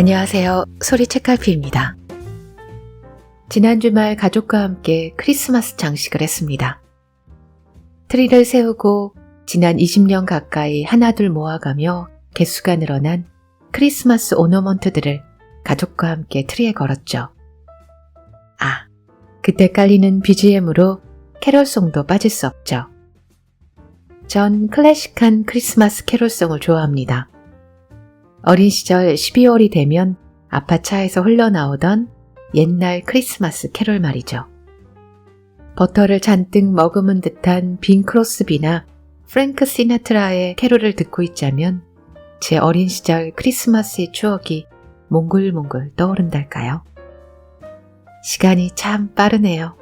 안녕하세요. 소리 책갈피입니다. 지난 주말 가족과 함께 크리스마스 장식을 했습니다. 트리를 세우고 지난 20년 가까이 하나둘 모아가며 개수가 늘어난 크리스마스 오너먼트들을 가족과 함께 트리에 걸었죠. 그때 깔리는 BGM으로 캐롤송도 빠질 수 없죠. 전 클래식한 크리스마스 캐롤송을 좋아합니다. 어린 시절 12월이 되면 아파차에서 흘러나오던 옛날 크리스마스 캐롤 말이죠. 버터를 잔뜩 머금은 듯한 빈 크로스비나 프랭크 시나트라의 캐롤을 듣고 있자면 제 어린 시절 크리스마스의 추억이 몽글몽글 떠오른달까요? 시간이 참 빠르네요.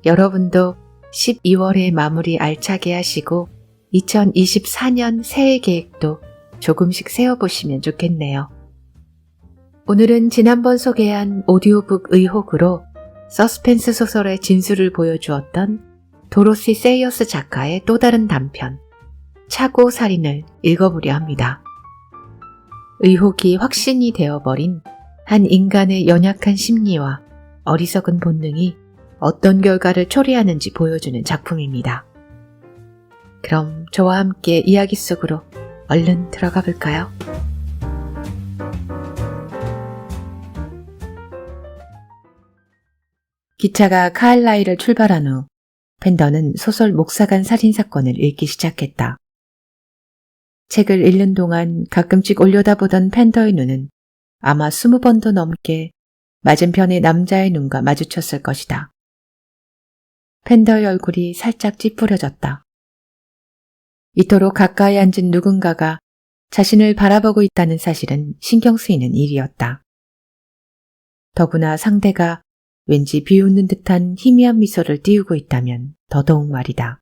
여러분도 12월의 마무리 알차게 하시고 2024년 새해 계획도 조금씩 세워보시면 좋겠네요. 오늘은 지난번 소개한 오디오북 의혹으로 서스펜스 소설의 진수를 보여주었던 도로시 세이어스 작가의 또 다른 단편 차고살인을 읽어보려 합니다. 의혹이 확신이 되어버린 한 인간의 연약한 심리와 어리석은 본능이 어떤 결과를 초래하는지 보여주는 작품입니다. 그럼 저와 함께 이야기 속으로 얼른 들어가 볼까요? 기차가 카알라일을 출발한 후 펜더는 소설 목사간 살인사건을 읽기 시작했다. 책을 읽는 동안 가끔씩 올려다보던 펜더의 눈은 아마 20번도 넘게 맞은편의 남자의 눈과 마주쳤을 것이다. 펜더의 얼굴이 살짝 찌푸려졌다. 이토록 가까이 앉은 누군가가 자신을 바라보고 있다는 사실은 신경 쓰이는 일이었다. 더구나 상대가 왠지 비웃는 듯한 희미한 미소를 띄우고 있다면 더더욱 말이다.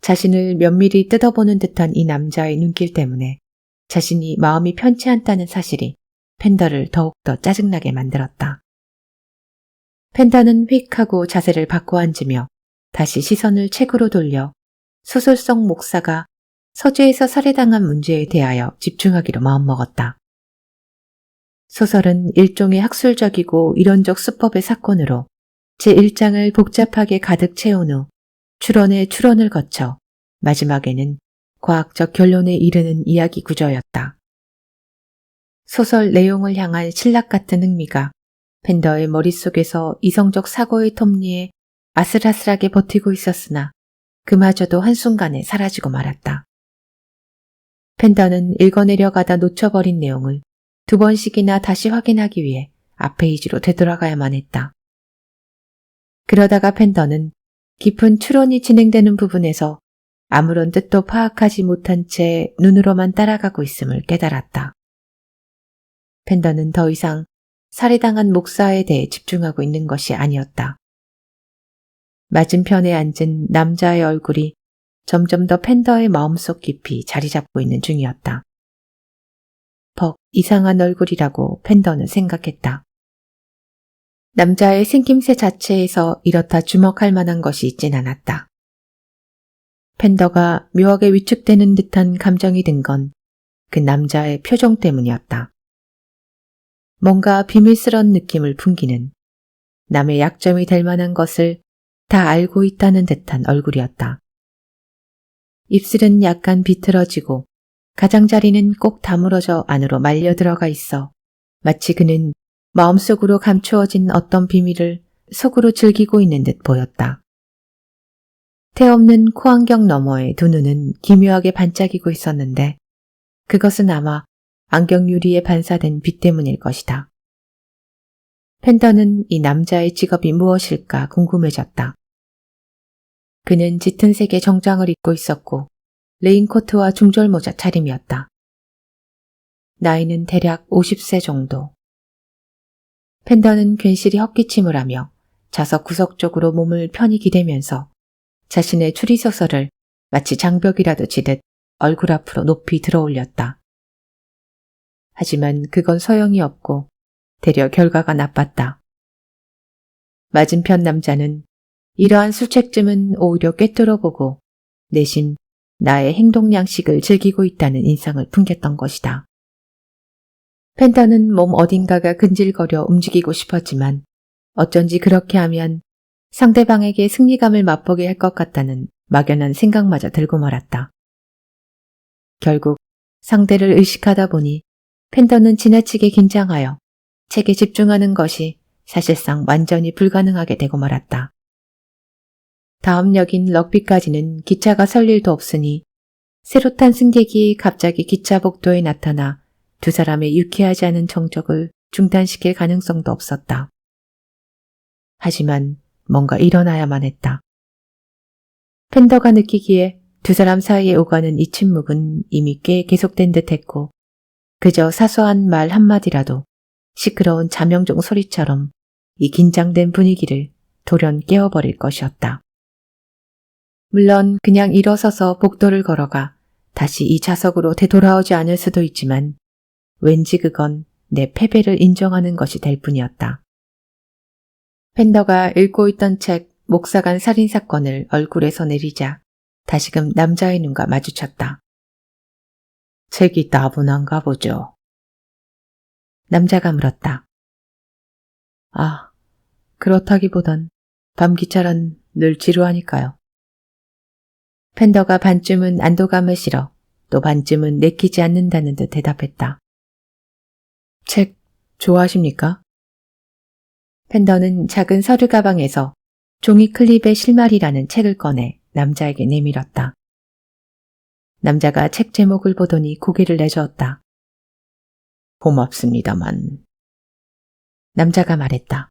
자신을 면밀히 뜯어보는 듯한 이 남자의 눈길 때문에 자신이 마음이 편치 않다는 사실이 펜더를 더욱더 짜증나게 만들었다. 펜더는 휙 하고 자세를 바꿔 앉으며 다시 시선을 책으로 돌려 소설 속 목사가 서재에서 살해당한 문제에 대하여 집중하기로 마음먹었다. 소설은 일종의 학술적이고 이론적 수법의 사건으로 제1장을 복잡하게 가득 채운 후 추론에 추론을 거쳐 마지막에는 과학적 결론에 이르는 이야기 구조였다. 소설 내용을 향한 신락 같은 흥미가 펜더의 머릿속에서 이성적 사고의 톱니에 아슬아슬하게 버티고 있었으나 그마저도 한순간에 사라지고 말았다. 펜더는 읽어내려가다 놓쳐버린 내용을 2번씩이나 다시 확인하기 위해 앞 페이지로 되돌아가야만 했다. 그러다가 펜더는 깊은 추론이 진행되는 부분에서 아무런 뜻도 파악하지 못한 채 눈으로만 따라가고 있음을 깨달았다. 펜더는 더 이상 살해당한 목사에 대해 집중하고 있는 것이 아니었다. 맞은편에 앉은 남자의 얼굴이 점점 더 펜더의 마음속 깊이 자리 잡고 있는 중이었다. 이상한 얼굴이라고 펜더는 생각했다. 남자의 생김새 자체에서 이렇다 주목할 만한 것이 있진 않았다. 펜더가 묘하게 위축되는 듯한 감정이 든 건 그 남자의 표정 때문이었다. 뭔가 비밀스러운 느낌을 풍기는 남의 약점이 될 만한 것을 다 알고 있다는 듯한 얼굴이었다. 입술은 약간 비틀어지고 가장자리는 꼭 다물어져 안으로 말려 들어가 있어 마치 그는 마음속으로 감추어진 어떤 비밀을 속으로 즐기고 있는 듯 보였다. 태없는 코안경 너머의 두 눈은 기묘하게 반짝이고 있었는데 그것은 아마 안경 유리에 반사된 빛 때문일 것이다. 펜더는 이 남자의 직업이 무엇일까 궁금해졌다. 그는 짙은 색의 정장을 입고 있었고 레인코트와 중절모자 차림이었다. 나이는 대략 50세 정도. 펜더는 괜시리 헛기침을 하며 좌석 구석 쪽으로 몸을 편히 기대면서 자신의 추리소설을 마치 장벽이라도 지듯 얼굴 앞으로 높이 들어올렸다. 하지만 그건 소용이 없고 되려 결과가 나빴다. 맞은편 남자는 이러한 술책쯤은 오히려 꿰뚫어보고 내심 나의 행동 양식을 즐기고 있다는 인상을 풍겼던 것이다. 펜더는 몸 어딘가가 근질거려 움직이고 싶었지만 어쩐지 그렇게 하면 상대방에게 승리감을 맛보게 할 것 같다는 막연한 생각마저 들고 말았다. 결국 상대를 의식하다 보니 펜더는 지나치게 긴장하여 책에 집중하는 것이 사실상 완전히 불가능하게 되고 말았다. 다음 역인 럭비까지는 기차가 설 일도 없으니 새로 탄 승객이 갑자기 기차 복도에 나타나 두 사람의 유쾌하지 않은 정적을 중단시킬 가능성도 없었다. 하지만 뭔가 일어나야만 했다. 펜더가 느끼기에 두 사람 사이에 오가는 이 침묵은 이미 꽤 계속된 듯했고 그저 사소한 말 한마디라도 시끄러운 자명종 소리처럼 이 긴장된 분위기를 돌연 깨워버릴 것이었다. 물론 그냥 일어서서 복도를 걸어가 다시 이 좌석으로 되돌아오지 않을 수도 있지만 왠지 그건 내 패배를 인정하는 것이 될 뿐이었다. 펜더가 읽고 있던 책 목사간 살인사건을 얼굴에서 내리자 다시금 남자의 눈과 마주쳤다. 책이 따분한가 보죠. 남자가 물었다. 아, 그렇다기보단 밤 기차란 늘 지루하니까요. 펜더가 반쯤은 안도감을 실어 또 반쯤은 내키지 않는다는 듯 대답했다. 책 좋아하십니까? 펜더는 작은 서류 가방에서 종이 클립의 실마리라는 책을 꺼내 남자에게 내밀었다. 남자가 책 제목을 보더니 고개를 내저었다. 고맙습니다만. 남자가 말했다.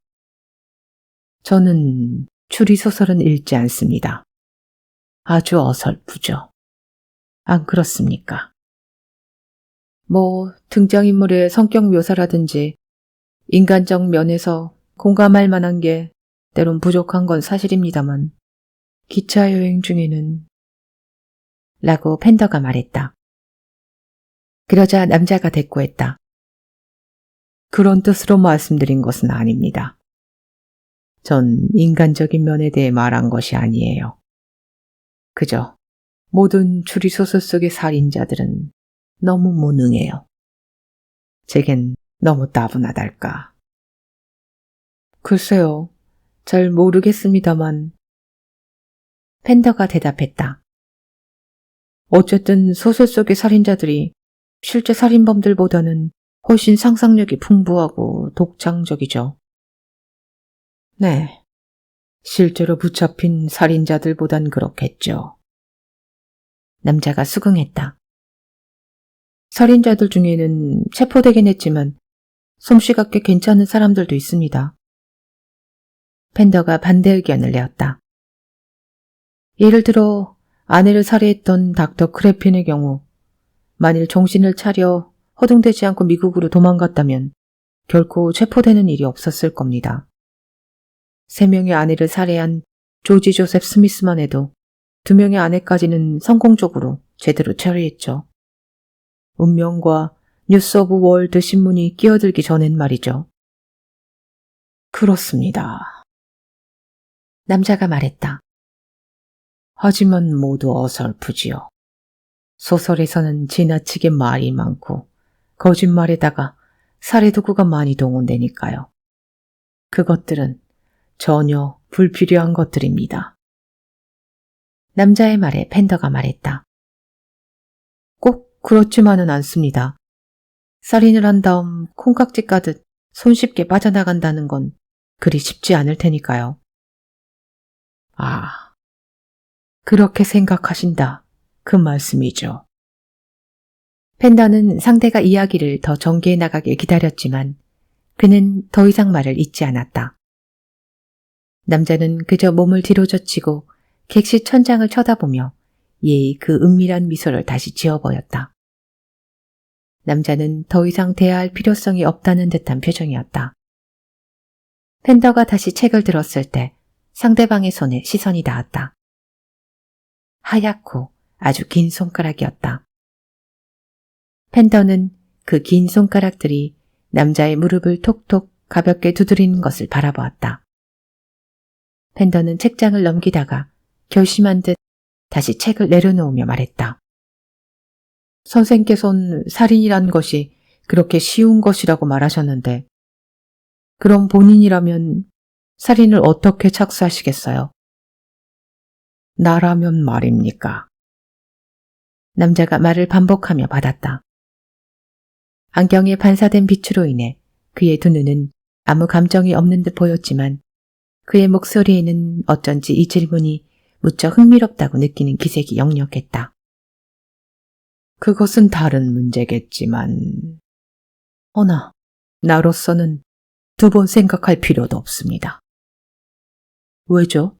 저는 추리소설은 읽지 않습니다. 아주 어설프죠. 안 그렇습니까? 등장인물의 성격 묘사라든지 인간적 면에서 공감할 만한 게 때론 부족한 건 사실입니다만 기차 여행 중에는 라고 펜더가 말했다. 그러자 남자가 대꾸했다. 그런 뜻으로 말씀드린 것은 아닙니다. 전 인간적인 면에 대해 말한 것이 아니에요. 그저 모든 추리소설 속의 살인자들은 너무 무능해요. 제겐 너무 따분하달까. 글쎄요, 잘 모르겠습니다만. 펜더가 대답했다. 어쨌든 소설 속의 살인자들이 실제 살인범들보다는 훨씬 상상력이 풍부하고 독창적이죠. 네, 실제로 붙잡힌 살인자들보단 그렇겠죠. 남자가 수긍했다. 살인자들 중에는 체포되긴 했지만 솜씨가 꽤 괜찮은 사람들도 있습니다. 펜더가 반대 의견을 내었다. 예를 들어 아내를 살해했던 닥터 크래핀의 경우 만일 정신을 차려 허둥대지 않고 미국으로 도망갔다면 결코 체포되는 일이 없었을 겁니다. 3명의 아내를 살해한 조지 조셉 스미스만 해도 2명의 아내까지는 성공적으로 제대로 처리했죠. 운명과 뉴스 오브 월드 신문이 끼어들기 전엔 말이죠. 그렇습니다. 남자가 말했다. 하지만 모두 어설프지요. 소설에서는 지나치게 말이 많고 거짓말에다가 살해 도구가 많이 동원되니까요. 그것들은 전혀 불필요한 것들입니다. 남자의 말에 펜더가 말했다. 꼭 그렇지만은 않습니다. 살인을 한 다음 콩깍지 까듯 손쉽게 빠져나간다는 건 그리 쉽지 않을 테니까요. 아, 그렇게 생각하신다. 그 말씀이죠. 펜더는 상대가 이야기를 더 전개해 나가길 기다렸지만 그는 더 이상 말을 잇지 않았다. 남자는 그저 몸을 뒤로 젖히고 객실 천장을 쳐다보며 예의 그 은밀한 미소를 다시 지어보였다. 남자는 더 이상 대화할 필요성이 없다는 듯한 표정이었다. 펜더가 다시 책을 들었을 때 상대방의 손에 시선이 닿았다. 하얗고 아주 긴 손가락이었다. 펜더는 그 긴 손가락들이 남자의 무릎을 톡톡 가볍게 두드리는 것을 바라보았다. 펜더는 책장을 넘기다가 결심한 듯 다시 책을 내려놓으며 말했다. 선생께서는 살인이란 것이 그렇게 쉬운 것이라고 말하셨는데 그럼 본인이라면 살인을 어떻게 착수하시겠어요? 나라면 말입니까? 남자가 말을 반복하며 받았다. 안경에 반사된 빛으로 인해 그의 두 눈은 아무 감정이 없는 듯 보였지만 그의 목소리에는 어쩐지 이 질문이 무척 흥미롭다고 느끼는 기색이 역력했다. 그것은 다른 문제겠지만 허나 나로서는 두 번 생각할 필요도 없습니다. 왜죠?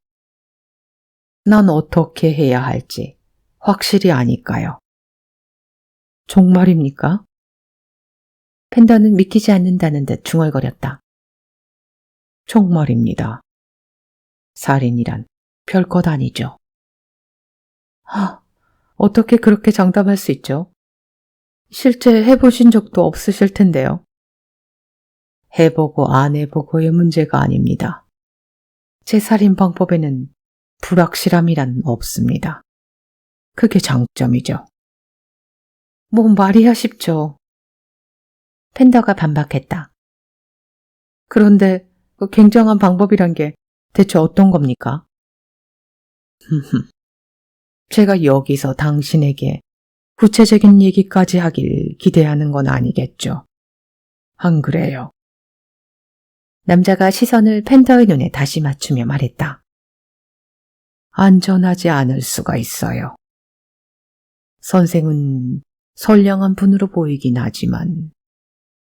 난 어떻게 해야 할지 확실히 아니까요. 정말입니까? 펜더는 믿기지 않는다는 듯 중얼거렸다. 정말입니다. 살인이란 별것 아니죠. 어떻게 그렇게 장담할 수 있죠? 실제 해보신 적도 없으실 텐데요. 해보고 안 해보고의 문제가 아닙니다. 제 살인 방법에는 불확실함이란 없습니다. 그게 장점이죠. 뭐 말이야 쉽죠. 펜더가 반박했다. 그런데 그 굉장한 방법이란 게 대체 어떤 겁니까? 제가 여기서 당신에게 구체적인 얘기까지 하길 기대하는 건 아니겠죠. 안 그래요? 남자가 시선을 펜더의 눈에 다시 맞추며 말했다. 안전하지 않을 수가 있어요. 선생은 선량한 분으로 보이긴 하지만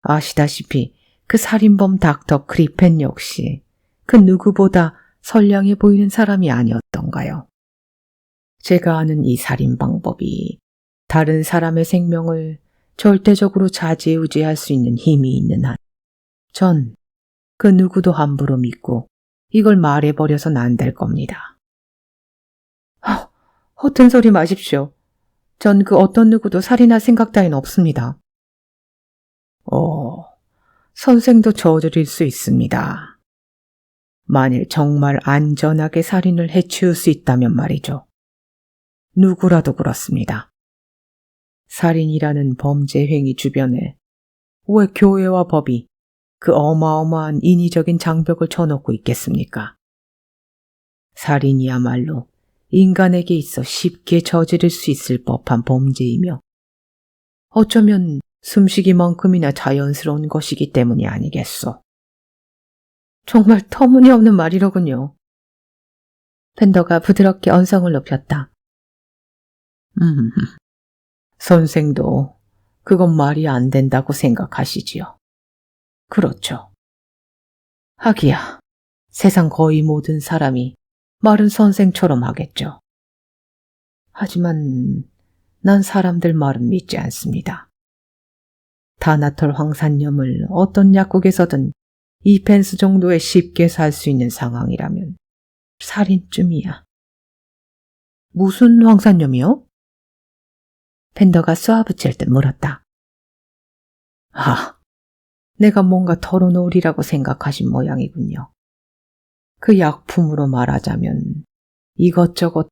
아시다시피 그 살인범 닥터 크리펜 역시 그 누구보다 선량해 보이는 사람이 아니었던가요? 제가 아는 이 살인 방법이 다른 사람의 생명을 절대적으로 좌지우지할 수 있는 힘이 있는 한, 전 그 누구도 함부로 믿고 이걸 말해버려선 안 될 겁니다. 허튼 소리 마십시오. 전 그 어떤 누구도 살인할 생각 따윈 없습니다. 선생도 저지를 수 있습니다. 만일 정말 안전하게 살인을 해치울 수 있다면 말이죠. 누구라도 그렇습니다. 살인이라는 범죄 행위 주변에 왜 교회와 법이 그 어마어마한 인위적인 장벽을 쳐놓고 있겠습니까? 살인이야말로 인간에게 있어 쉽게 저지를 수 있을 법한 범죄이며 어쩌면 숨쉬기만큼이나 자연스러운 것이기 때문이 아니겠소. 정말 터무니없는 말이로군요. 펜더가 부드럽게 언성을 높였다. 선생도 그건 말이 안 된다고 생각하시지요. 그렇죠. 하기야, 세상 거의 모든 사람이 말은 선생처럼 하겠죠. 하지만 난 사람들 말은 믿지 않습니다. 다나톨 황산염을 어떤 약국에서든 2펜스 정도에 쉽게 살 수 있는 상황이라면 살인쯤이야. 무슨 황산염이요? 펜더가 쏘아붙일 듯 물었다. 내가 뭔가 털어놓으리라고 생각하신 모양이군요. 그 약품으로 말하자면 이것저것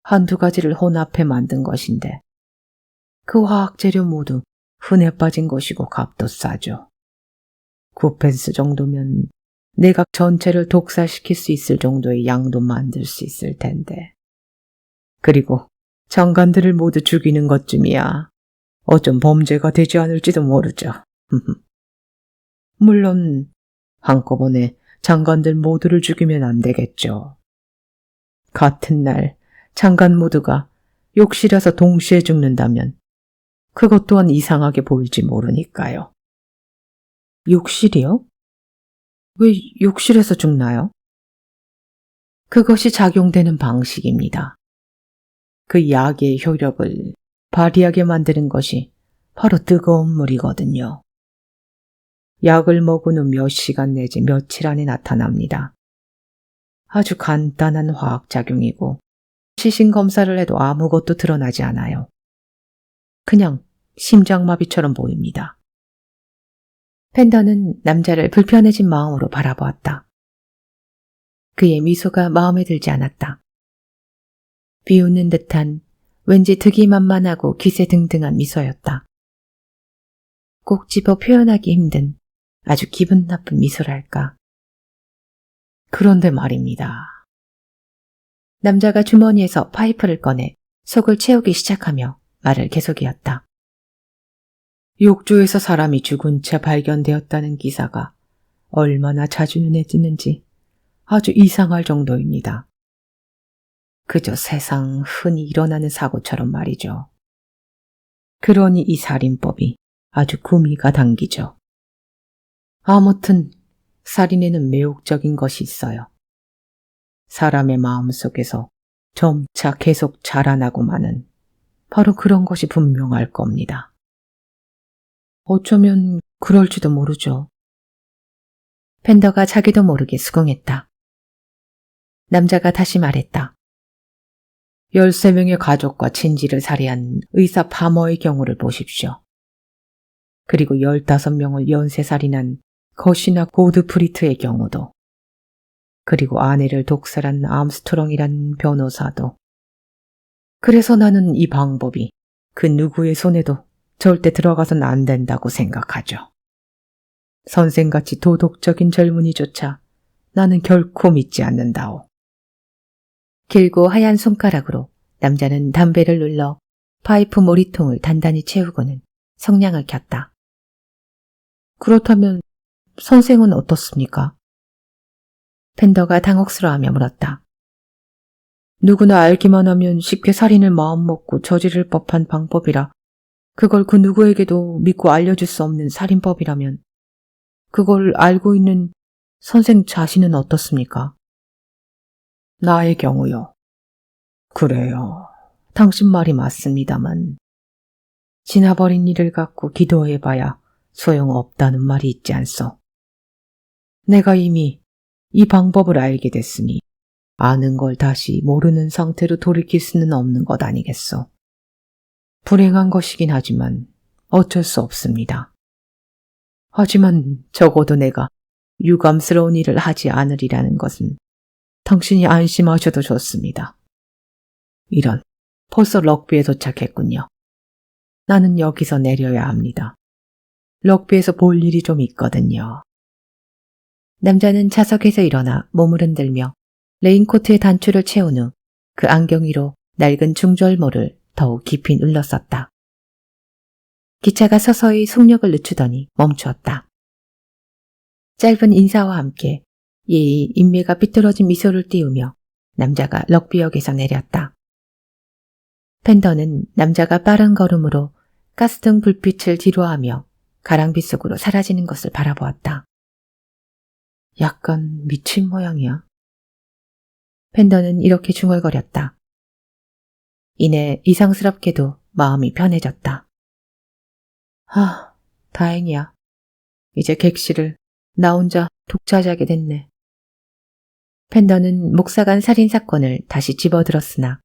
한두 가지를 혼합해 만든 것인데 그 화학재료 모두 흔해 빠진 것이고 값도 싸죠. 9펜스 정도면 내각 전체를 독살시킬 수 있을 정도의 양도 만들 수 있을 텐데. 그리고 장관들을 모두 죽이는 것쯤이야 어쩜 범죄가 되지 않을지도 모르죠. 물론 한꺼번에 장관들 모두를 죽이면 안 되겠죠. 같은 날 장관 모두가 욕실에서 동시에 죽는다면 그것 또한 이상하게 보일지 모르니까요. 욕실이요? 왜 욕실에서 죽나요? 그것이 작용되는 방식입니다. 그 약의 효력을 발휘하게 만드는 것이 바로 뜨거운 물이거든요. 약을 먹은 후 몇 시간 내지 며칠 안에 나타납니다. 아주 간단한 화학작용이고 시신 검사를 해도 아무것도 드러나지 않아요. 그냥 심장마비처럼 보입니다. 펜더는 남자를 불편해진 마음으로 바라보았다. 그의 미소가 마음에 들지 않았다. 비웃는 듯한 왠지 득이만만하고 기세등등한 미소였다. 꼭 집어 표현하기 힘든 아주 기분 나쁜 미소랄까. 그런데 말입니다. 남자가 주머니에서 파이프를 꺼내 속을 채우기 시작하며 말을 계속이었다. 욕조에서 사람이 죽은 채 발견되었다는 기사가 얼마나 자주 눈에 띄는지 아주 이상할 정도입니다. 그저 세상 흔히 일어나는 사고처럼 말이죠. 그러니 이 살인법이 아주 구미가 당기죠. 아무튼 살인에는 매혹적인 것이 있어요. 사람의 마음속에서 점차 계속 자라나고 마는 바로 그런 것이 분명할 겁니다. 어쩌면 그럴지도 모르죠. 펜더가 자기도 모르게 수긍했다. 남자가 다시 말했다. 13명의 가족과 친지를 살해한 의사 파머의 경우를 보십시오. 그리고 15명을 연쇄살인한 거시나 고드프리트의 경우도, 그리고 아내를 독살한 암스트롱이란 변호사도. 그래서 나는 이 방법이 그 누구의 손에도 절대 들어가선 안 된다고 생각하죠. 선생같이 도덕적인 젊은이조차 나는 결코 믿지 않는다오. 길고 하얀 손가락으로 남자는 담배를 눌러 파이프 모리통을 단단히 채우고는 성냥을 켰다. 그렇다면 선생은 어떻습니까? 펜더가 당혹스러워하며 물었다. 누구나 알기만 하면 쉽게 살인을 마음먹고 저지를 법한 방법이라 그걸 그 누구에게도 믿고 알려줄 수 없는 살인법이라면 그걸 알고 있는 선생 자신은 어떻습니까? 나의 경우요. 그래요. 당신 말이 맞습니다만 지나버린 일을 갖고 기도해봐야 소용없다는 말이 있지 않소. 내가 이미 이 방법을 알게 됐으니 아는 걸 다시 모르는 상태로 돌이킬 수는 없는 것 아니겠소. 불행한 것이긴 하지만 어쩔 수 없습니다. 하지만 적어도 내가 유감스러운 일을 하지 않으리라는 것은 당신이 안심하셔도 좋습니다. 이런, 벌써 럭비에 도착했군요. 나는 여기서 내려야 합니다. 럭비에서 볼 일이 좀 있거든요. 남자는 좌석에서 일어나 몸을 흔들며 레인코트의 단추를 채운 후 그 안경 위로 낡은 중절모를 더욱 깊이 눌렀었다. 기차가 서서히 속력을 늦추더니 멈추었다. 짧은 인사와 함께 예의 인매가 삐뚤어진 미소를 띄우며 남자가 럭비역에서 내렸다. 펜더는 남자가 빠른 걸음으로 가스등 불빛을 뒤로하며 가랑비 속으로 사라지는 것을 바라보았다. 약간 미친 모양이야. 펜더는 이렇게 중얼거렸다. 이내 이상스럽게도 마음이 편해졌다. 다행이야. 이제 객실을 나 혼자 독차지하게 됐네. 펜더는 목사간 살인사건을 다시 집어들었으나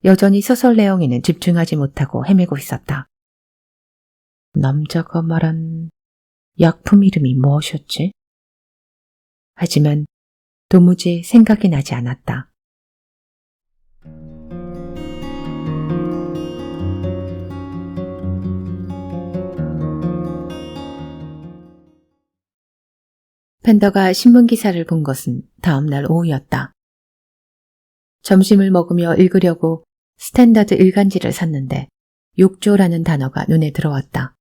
여전히 소설 내용에는 집중하지 못하고 헤매고 있었다. 남자가 말한 약품 이름이 무엇이었지? 하지만 도무지 생각이 나지 않았다. 펜더가 신문기사를 본 것은 다음 날 오후였다. 점심을 먹으며 읽으려고 스탠다드 일간지를 샀는데 욕조라는 단어가 눈에 들어왔다.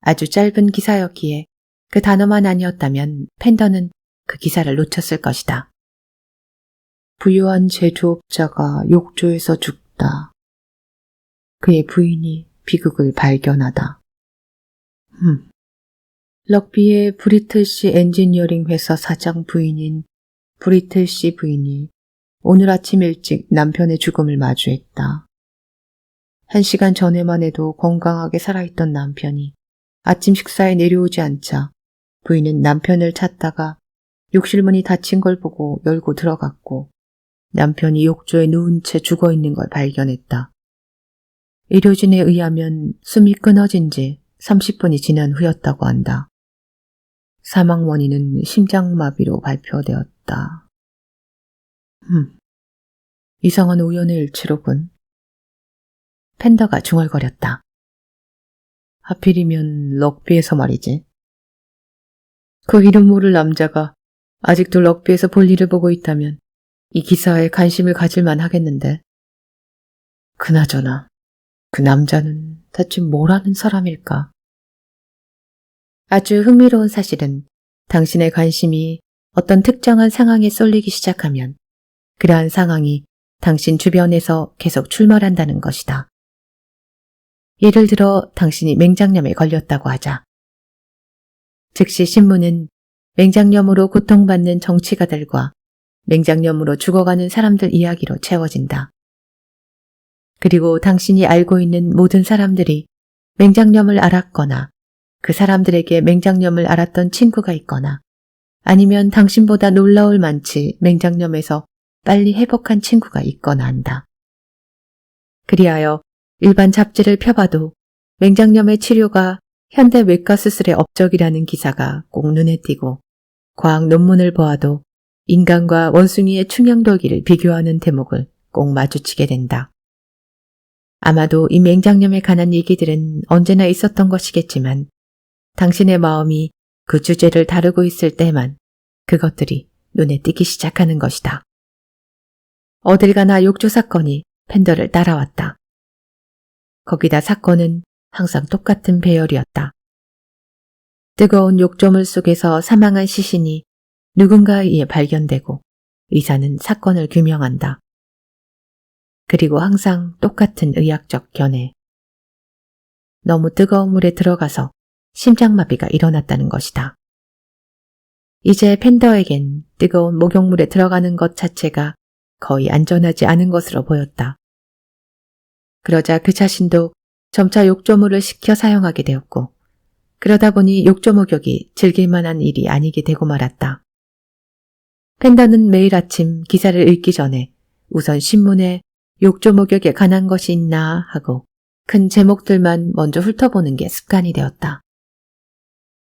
아주 짧은 기사였기에 그 단어만 아니었다면 펜더는 그 기사를 놓쳤을 것이다. 부유한 제조업자가 욕조에서 죽다. 그의 부인이 비극을 발견하다. 럭비의 브리틀시 엔지니어링 회사 사장 부인인 브리틀시 부인이 오늘 아침 일찍 남편의 죽음을 마주했다. 1시간 전에만 해도 건강하게 살아있던 남편이 아침 식사에 내려오지 않자 부인은 남편을 찾다가 욕실문이 닫힌 걸 보고 열고 들어갔고 남편이 욕조에 누운 채 죽어있는 걸 발견했다. 의료진에 의하면 숨이 끊어진 지 30분이 지난 후였다고 한다. 사망 원인은 심장마비로 발표되었다. 이상한 우연의 일치로군. 펜더가 중얼거렸다. 하필이면 럭비에서 말이지. 그 이름 모를 남자가 아직도 럭비에서 볼일을 보고 있다면 이 기사에 관심을 가질만 하겠는데. 그나저나 그 남자는 대체 뭘 하는 사람일까? 아주 흥미로운 사실은 당신의 관심이 어떤 특정한 상황에 쏠리기 시작하면 그러한 상황이 당신 주변에서 계속 출몰한다는 것이다. 예를 들어 당신이 맹장염에 걸렸다고 하자. 즉시 신문은 맹장염으로 고통받는 정치가들과 맹장염으로 죽어가는 사람들 이야기로 채워진다. 그리고 당신이 알고 있는 모든 사람들이 맹장염을 앓았거나 그 사람들에게 맹장염을 앓았던 친구가 있거나 아니면 당신보다 놀라울 만치 맹장염에서 빨리 회복한 친구가 있거나 한다. 그리하여 일반 잡지를 펴봐도 맹장염의 치료가 현대 외과 수술의 업적이라는 기사가 꼭 눈에 띄고 과학 논문을 보아도 인간과 원숭이의 충혈돌기를 비교하는 대목을 꼭 마주치게 된다. 아마도 이 맹장염에 관한 얘기들은 언제나 있었던 것이겠지만 당신의 마음이 그 주제를 다루고 있을 때만 그것들이 눈에 띄기 시작하는 것이다. 어딜 가나 욕조 사건이 펜더를 따라왔다. 거기다 사건은 항상 똑같은 배열이었다. 뜨거운 욕조물 속에서 사망한 시신이 누군가에 의해 발견되고 의사는 사건을 규명한다. 그리고 항상 똑같은 의학적 견해. 너무 뜨거운 물에 들어가서 심장마비가 일어났다는 것이다. 이제 펜더에겐 뜨거운 목욕물에 들어가는 것 자체가 거의 안전하지 않은 것으로 보였다. 그러자 그 자신도 점차 욕조물을 시켜 사용하게 되었고 그러다 보니 욕조 목욕이 즐길만한 일이 아니게 되고 말았다. 펜더는 매일 아침 기사를 읽기 전에 우선 신문에 욕조 목욕에 관한 것이 있나 하고 큰 제목들만 먼저 훑어보는 게 습관이 되었다.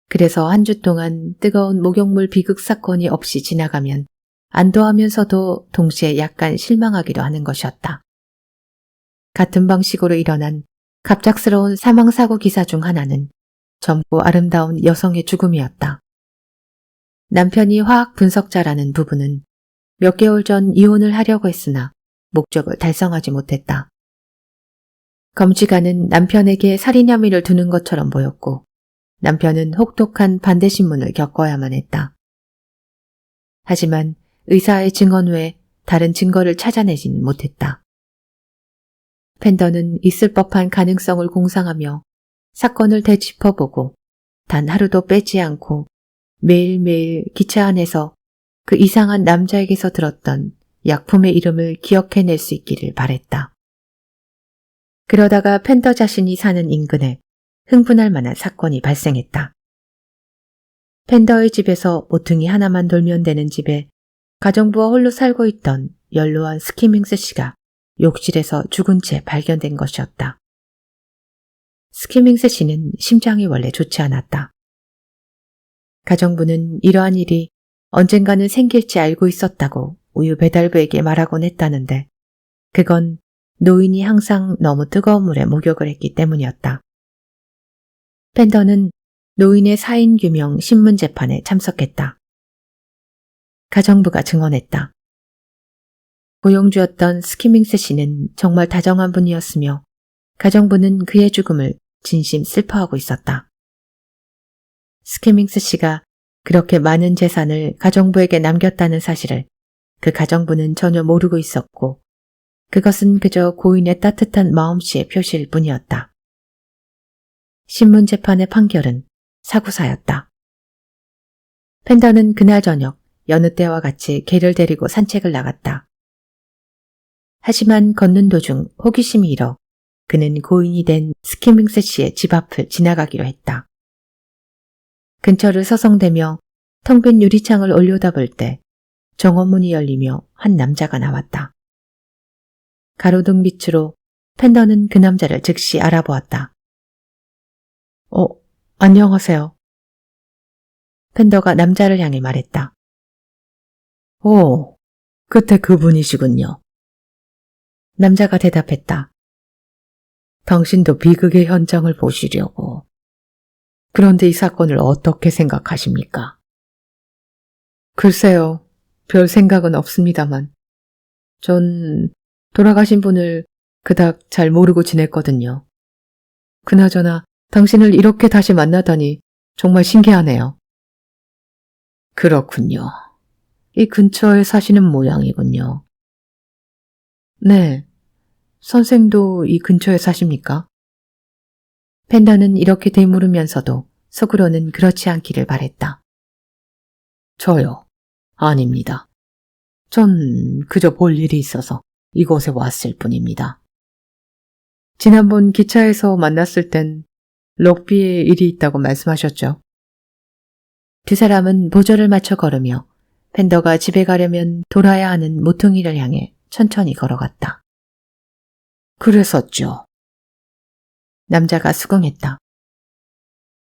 그래서 한 주 동안 뜨거운 목욕물 비극 사건이 없이 지나가면 안도하면서도 동시에 약간 실망하기도 하는 것이었다. 같은 방식으로 일어난 갑작스러운 사망사고 기사 중 하나는 젊고 아름다운 여성의 죽음이었다. 남편이 화학 분석자라는 부부는 몇 개월 전 이혼을 하려고 했으나 목적을 달성하지 못했다. 검지관은 남편에게 살인 혐의를 두는 것처럼 보였고 남편은 혹독한 반대신문을 겪어야만 했다. 하지만 의사의 증언 외에 다른 증거를 찾아내지는 못했다. 펜더는 있을 법한 가능성을 공상하며 사건을 되짚어보고 단 하루도 빼지 않고 매일매일 기차 안에서 그 이상한 남자에게서 들었던 약품의 이름을 기억해낼 수 있기를 바랬다. 그러다가 펜더 자신이 사는 인근에 흥분할 만한 사건이 발생했다. 펜더의 집에서 모퉁이 하나만 돌면 되는 집에 가정부와 홀로 살고 있던 연로한 스키밍스 씨가 욕실에서 죽은 채 발견된 것이었다. 스키밍스 씨는 심장이 원래 좋지 않았다. 가정부는 이러한 일이 언젠가는 생길지 알고 있었다고 우유 배달부에게 말하곤 했다는데 그건 노인이 항상 너무 뜨거운 물에 목욕을 했기 때문이었다. 펜더는 노인의 사인 규명 신문 재판에 참석했다. 가정부가 증언했다. 고용주였던 스키밍스 씨는 정말 다정한 분이었으며 가정부는 그의 죽음을 진심 슬퍼하고 있었다. 스키밍스 씨가 그렇게 많은 재산을 가정부에게 남겼다는 사실을 그 가정부는 전혀 모르고 있었고 그것은 그저 고인의 따뜻한 마음씨의 표시일 뿐이었다. 신문 재판의 판결은 사구사였다. 펜더는 그날 저녁 여느 때와 같이 개를 데리고 산책을 나갔다. 하지만 걷는 도중 호기심이 일어 그는 고인이 된 스키밍스 씨의 집 앞을 지나가기로 했다. 근처를 서성대며 텅 빈 유리창을 올려다볼 때 정원문이 열리며 한 남자가 나왔다. 가로등 빛으로 펜더는 그 남자를 즉시 알아보았다. 안녕하세요. 펜더가 남자를 향해 말했다. 오, 그때 그분이시군요. 남자가 대답했다. 당신도 비극의 현장을 보시려고 그런데 이 사건을 어떻게 생각하십니까? 글쎄요, 별 생각은 없습니다만, 전 돌아가신 분을 그닥 잘 모르고 지냈거든요. 그나저나 당신을 이렇게 다시 만나다니 정말 신기하네요. 그렇군요. 이 근처에 사시는 모양이군요. 네, 선생도 이 근처에 사십니까? 펜더는 이렇게 되물으면서도 속으로는 그렇지 않기를 바랬다. 저요? 아닙니다. 전 그저 볼 일이 있어서 이곳에 왔을 뿐입니다. 지난번 기차에서 만났을 땐 럭비에 일이 있다고 말씀하셨죠? 두 사람은 보조를 맞춰 걸으며 펜더가 집에 가려면 돌아야 하는 모퉁이를 향해 천천히 걸어갔다. 그랬었죠. 남자가 수긍했다.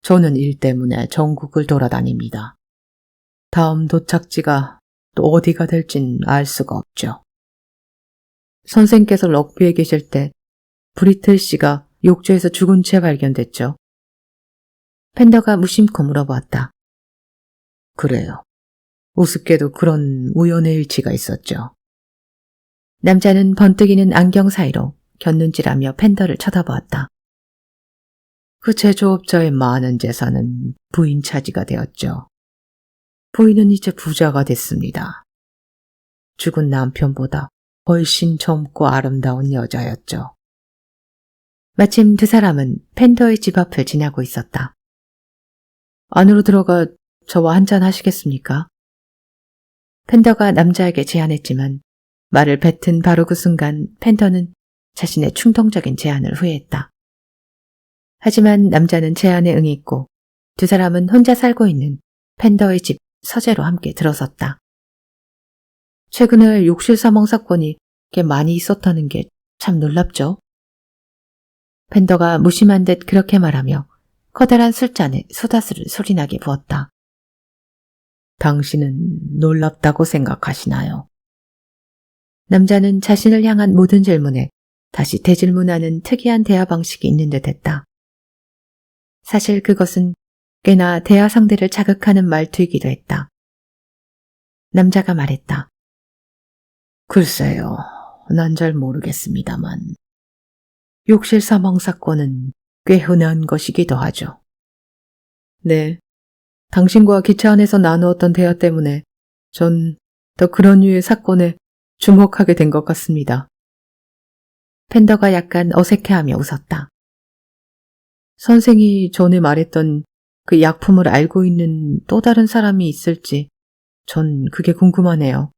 저는 일 때문에 전국을 돌아다닙니다. 다음 도착지가 또 어디가 될진 알 수가 없죠. 선생께서 럭비에 계실 때 브리틀 씨가 욕조에서 죽은 채 발견됐죠. 펜더가 무심코 물어보았다. 그래요. 우습게도 그런 우연의 일치가 있었죠. 남자는 번뜩이는 안경 사이로 곁눈질하며 펜더를 쳐다보았다. 그 제조업자의 많은 재산은 부인 차지가 되었죠. 부인은 이제 부자가 됐습니다. 죽은 남편보다 훨씬 젊고 아름다운 여자였죠. 마침 두 사람은 펜더의 집 앞을 지나고 있었다. 안으로 들어가 저와 한잔 하시겠습니까? 펜더가 남자에게 제안했지만 말을 뱉은 바로 그 순간 펜더는 자신의 충동적인 제안을 후회했다. 하지만 남자는 제안에 응했고 두 사람은 혼자 살고 있는 펜더의 집 서재로 함께 들어섰다. 최근에 욕실 사망 사건이 꽤 많이 있었다는 게 참 놀랍죠? 펜더가 무심한 듯 그렇게 말하며 커다란 술잔에 소다스를 소리나게 부었다. 당신은 놀랍다고 생각하시나요? 남자는 자신을 향한 모든 질문에 다시 되질문하는 특이한 대화 방식이 있는 듯 했다. 사실 그것은 꽤나 대화 상대를 자극하는 말투이기도 했다. 남자가 말했다. 글쎄요, 난 잘 모르겠습니다만 욕실 사망 사건은 꽤 흔한 것이기도 하죠. 네, 당신과 기차 안에서 나누었던 대화 때문에 전 더 그런 류의 사건에 주목하게 된 것 같습니다. 펜더가 약간 어색해하며 웃었다. 선생이 전에 말했던 그 약품을 알고 있는 또 다른 사람이 있을지 전 그게 궁금하네요.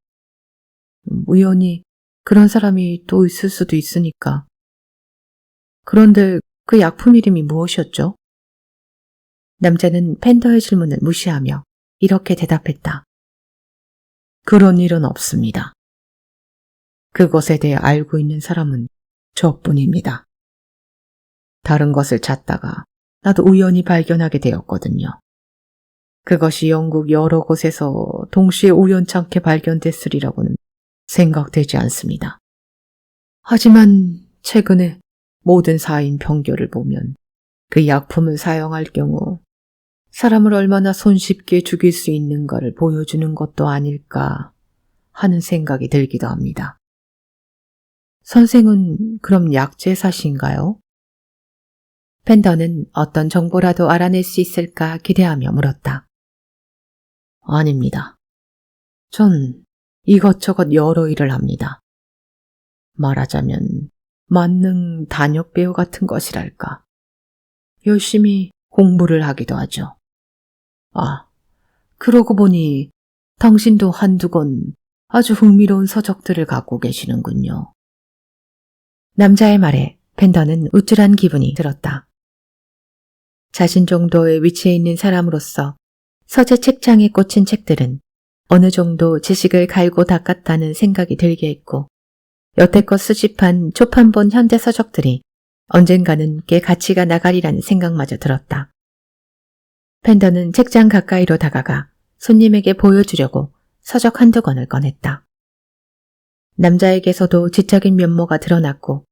우연히 그런 사람이 또 있을 수도 있으니까. 그런데 그 약품 이름이 무엇이었죠? 남자는 펜더의 질문을 무시하며 이렇게 대답했다. 그런 일은 없습니다. 그것에 대해 알고 있는 사람은 저뿐입니다. 다른 것을 찾다가 나도 우연히 발견하게 되었거든요. 그것이 영국 여러 곳에서 동시에 우연찮게 발견됐으리라고는 생각되지 않습니다. 하지만 최근에 모든 사인 평교를 보면 그 약품을 사용할 경우 사람을 얼마나 손쉽게 죽일 수 있는가를 보여주는 것도 아닐까 하는 생각이 들기도 합니다. 선생은 그럼 약제사신가요? 펜더는 어떤 정보라도 알아낼 수 있을까 기대하며 물었다. 아닙니다. 전 이것저것 여러 일을 합니다. 말하자면 만능 단역 배우 같은 것이랄까. 열심히 공부를 하기도 하죠. 아, 그러고 보니 당신도 한두 권 아주 흥미로운 서적들을 갖고 계시는군요. 남자의 말에 펜더는 우쭐한 기분이 들었다. 자신 정도의 위치에 있는 사람으로서 서재 책장에 꽂힌 책들은 어느 정도 지식을 갈고 닦았다는 생각이 들게 했고 여태껏 수집한 초판본 현대 서적들이 언젠가는 꽤 가치가 나가리라는 생각마저 들었다. 펜더는 책장 가까이로 다가가 손님에게 보여주려고 서적 한두 권을 꺼냈다. 남자에게서도 지적인 면모가 드러났고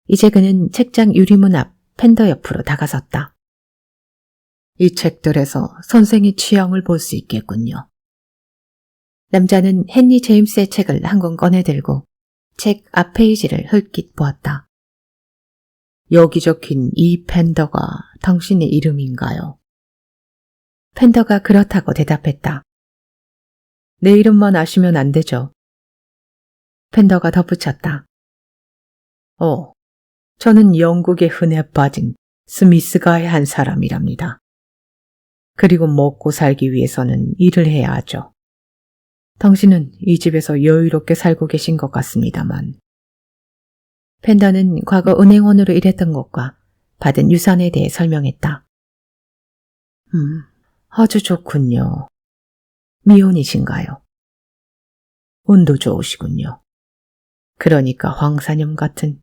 이제 그는 책장 유리문 앞 펜더 옆으로 다가섰다. 이 책들에서 선생의 취향을 볼 수 있겠군요. 남자는 헨리 제임스의 책을 한 권 꺼내들고 책 앞 페이지를 흘낏 보았다. 여기 적힌 이 펜더가 당신의 이름인가요? 펜더가 그렇다고 대답했다. 내 이름만 아시면 안 되죠. 펜더가 덧붙였다. 저는 영국에 흔해 빠진 스미스가의 한 사람이랍니다. 그리고 먹고 살기 위해서는 일을 해야 하죠. 당신은 이 집에서 여유롭게 살고 계신 것 같습니다만. 펜더는 과거 은행원으로 일했던 것과 받은 유산에 대해 설명했다. 아주 좋군요. 미혼이신가요? 운도 좋으시군요. 그러니까 황사념 같은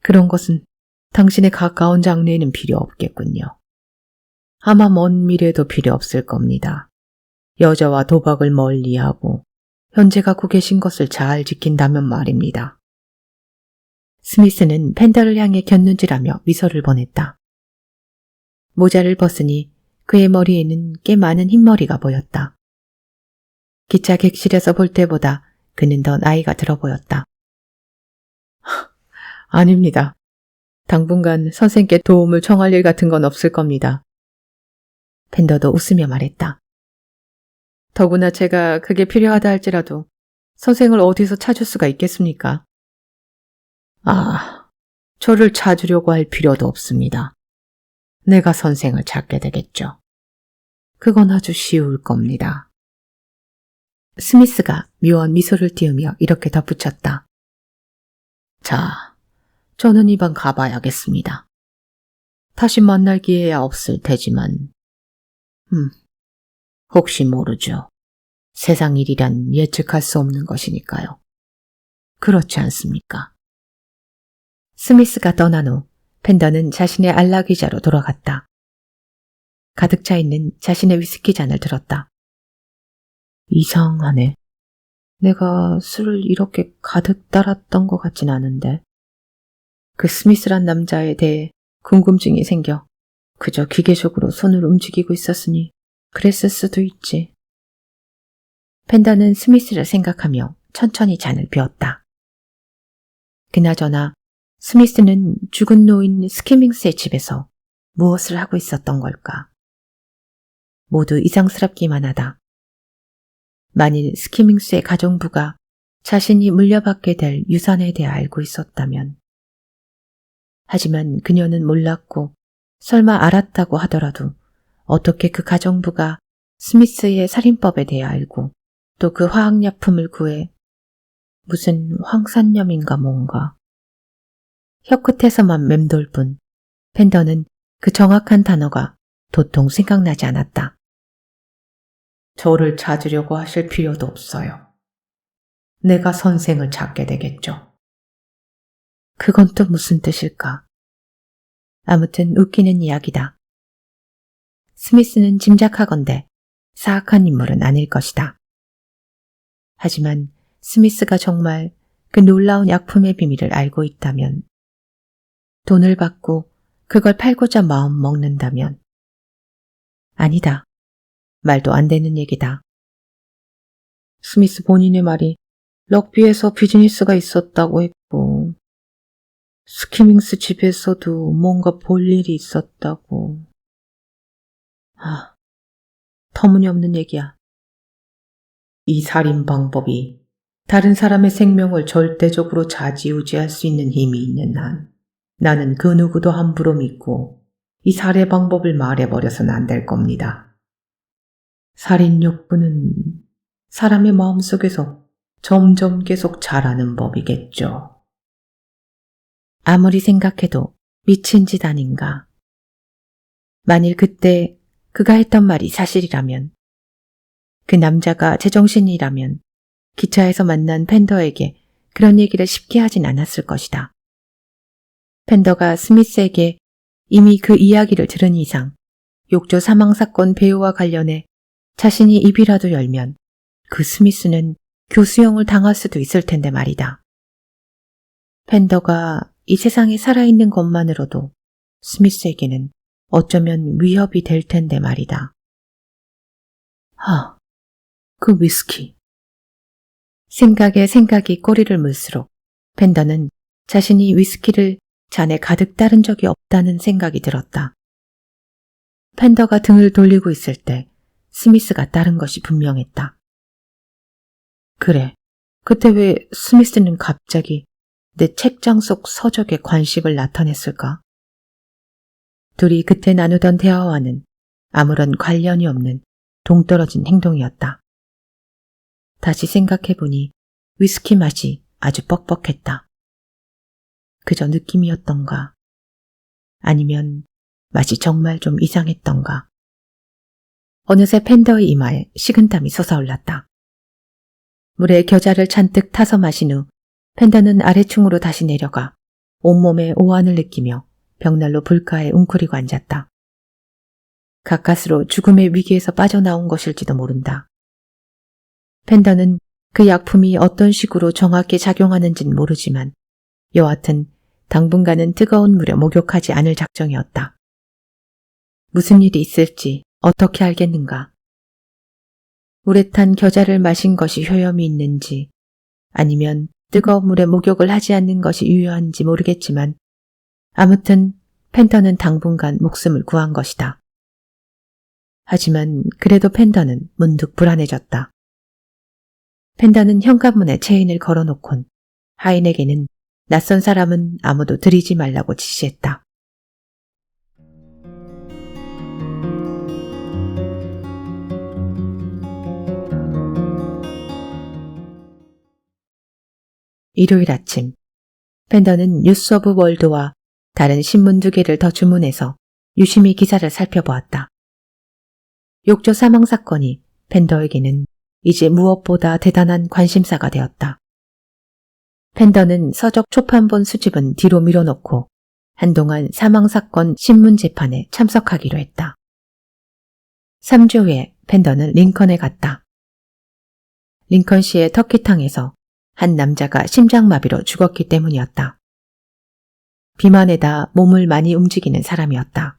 그런 것은 당신의 가까운 장래에는 필요 없겠군요. 아마 먼 미래도 필요 없을 겁니다. 여자와 도박을 멀리하고 현재 갖고 계신 것을 잘 지킨다면 말입니다. 스미스는 펜더를 향해 곁눈질하며 미소를 보냈다. 모자를 벗으니 그의 머리에는 꽤 많은 흰머리가 보였다. 기차 객실에서 볼 때보다 그는 더 나이가 들어 보였다. 아닙니다. 당분간 선생께 도움을 청할 일 같은 건 없을 겁니다. 펜더도 웃으며 말했다. 더구나 제가 그게 필요하다 할지라도 선생을 어디서 찾을 수가 있겠습니까? 저를 찾으려고 할 필요도 없습니다. 내가 선생을 찾게 되겠죠. 그건 아주 쉬울 겁니다. 스미스가 묘한 미소를 띄우며 이렇게 덧붙였다. 자, 저는 이만 가봐야겠습니다. 다시 만날 기회야 없을 테지만, 혹시 모르죠. 세상 일이란 예측할 수 없는 것이니까요. 그렇지 않습니까? 스미스가 떠난 후 펜더는 자신의 안락의자로 돌아갔다. 가득 차 있는 자신의 위스키 잔을 들었다. 이상하네. 내가 술을 이렇게 가득 따랐던 것 같진 않은데. 그 스미스란 남자에 대해 궁금증이 생겨 그저 기계적으로 손을 움직이고 있었으니 그랬을 수도 있지. 펜더는 스미스를 생각하며 천천히 잔을 비웠다. 그나저나 스미스는 죽은 노인 스키밍스의 집에서 무엇을 하고 있었던 걸까? 모두 이상스럽기만 하다. 만일 스키밍스의 가정부가 자신이 물려받게 될 유산에 대해 알고 있었다면. 하지만 그녀는 몰랐고 설마 알았다고 하더라도 어떻게 그 가정부가 스미스의 살인법에 대해 알고 또 그 화학약품을 구해 무슨 황산염인가 뭔가. 혀끝에서만 맴돌 뿐 펜더는 그 정확한 단어가 도통 생각나지 않았다. 저를 찾으려고 하실 필요도 없어요. 내가 선생을 찾게 되겠죠. 그건 또 무슨 뜻일까? 아무튼 웃기는 이야기다. 스미스는 짐작하건대 사악한 인물은 아닐 것이다. 하지만 스미스가 정말 그 놀라운 약품의 비밀을 알고 있다면, 돈을 받고 그걸 팔고자 마음 먹는다면, 아니다. 말도 안 되는 얘기다. 스미스 본인의 말이 럭비에서 비즈니스가 있었다고 했고, 스키밍스 집에서도 뭔가 볼 일이 있었다고. 터무니없는 얘기야. 이 살인 방법이 다른 사람의 생명을 절대적으로 좌지우지할 수 있는 힘이 있는 한 나는 그 누구도 함부로 믿고 이 살해 방법을 말해버려서는 안 될 겁니다. 살인 욕구는 사람의 마음속에서 점점 계속 자라는 법이겠죠. 아무리 생각해도 미친 짓 아닌가. 만일 그때 그가 했던 말이 사실이라면, 그 남자가 제정신이라면 기차에서 만난 펜더에게 그런 얘기를 쉽게 하진 않았을 것이다. 펜더가 스미스에게 이미 그 이야기를 들은 이상 욕조 사망사건 배우와 관련해 자신이 입이라도 열면 그 스미스는 교수형을 당할 수도 있을 텐데 말이다. 펜더가 이 세상에 살아있는 것만으로도 스미스에게는 어쩌면 위협이 될 텐데 말이다. 그 위스키. 생각에 생각이 꼬리를 물수록 펜더는 자신이 위스키를 잔에 가득 따른 적이 없다는 생각이 들었다. 펜더가 등을 돌리고 있을 때 스미스가 따른 것이 분명했다. 그래, 그때 왜 스미스는 갑자기 내 책장 속 서적에 관심을 나타냈을까? 둘이 그때 나누던 대화와는 아무런 관련이 없는 동떨어진 행동이었다. 다시 생각해보니 위스키 맛이 아주 뻑뻑했다. 그저 느낌이었던가? 아니면 맛이 정말 좀 이상했던가? 어느새 펜더의 이마에 식은땀이 솟아올랐다. 물에 겨자를 잔뜩 타서 마신 후 펜더는 아래층으로 다시 내려가 온몸에 오한을 느끼며 벽난로 불가에 웅크리고 앉았다. 가까스로 죽음의 위기에서 빠져나온 것일지도 모른다. 펜더는 그 약품이 어떤 식으로 정확히 작용하는지는 모르지만 여하튼 당분간은 뜨거운 물에 목욕하지 않을 작정이었다. 무슨 일이 있을지 어떻게 알겠는가? 물에 탄 겨자를 마신 것이 효염이 있는지 아니면 뜨거운 물에 목욕을 하지 않는 것이 유효한지 모르겠지만 아무튼 펜더는 당분간 목숨을 구한 것이다. 하지만 그래도 펜더는 문득 불안해졌다. 펜더는 현관문에 체인을 걸어놓곤 하인에게는 낯선 사람은 아무도 들이지 말라고 지시했다. 일요일 아침, 펜더는 뉴스 오브 월드와 다른 신문 2개를 더 주문해서 유심히 기사를 살펴보았다. 욕조 사망 사건이 펜더에게는 이제 무엇보다 대단한 관심사가 되었다. 펜더는 서적 초판본 수집은 뒤로 밀어놓고 한동안 사망사건 신문 재판에 참석하기로 했다. 3주 후에 펜더는 링컨에 갔다. 링컨시의 터키탕에서 한 남자가 심장마비로 죽었기 때문이었다. 비만에다 몸을 많이 움직이는 사람이었다.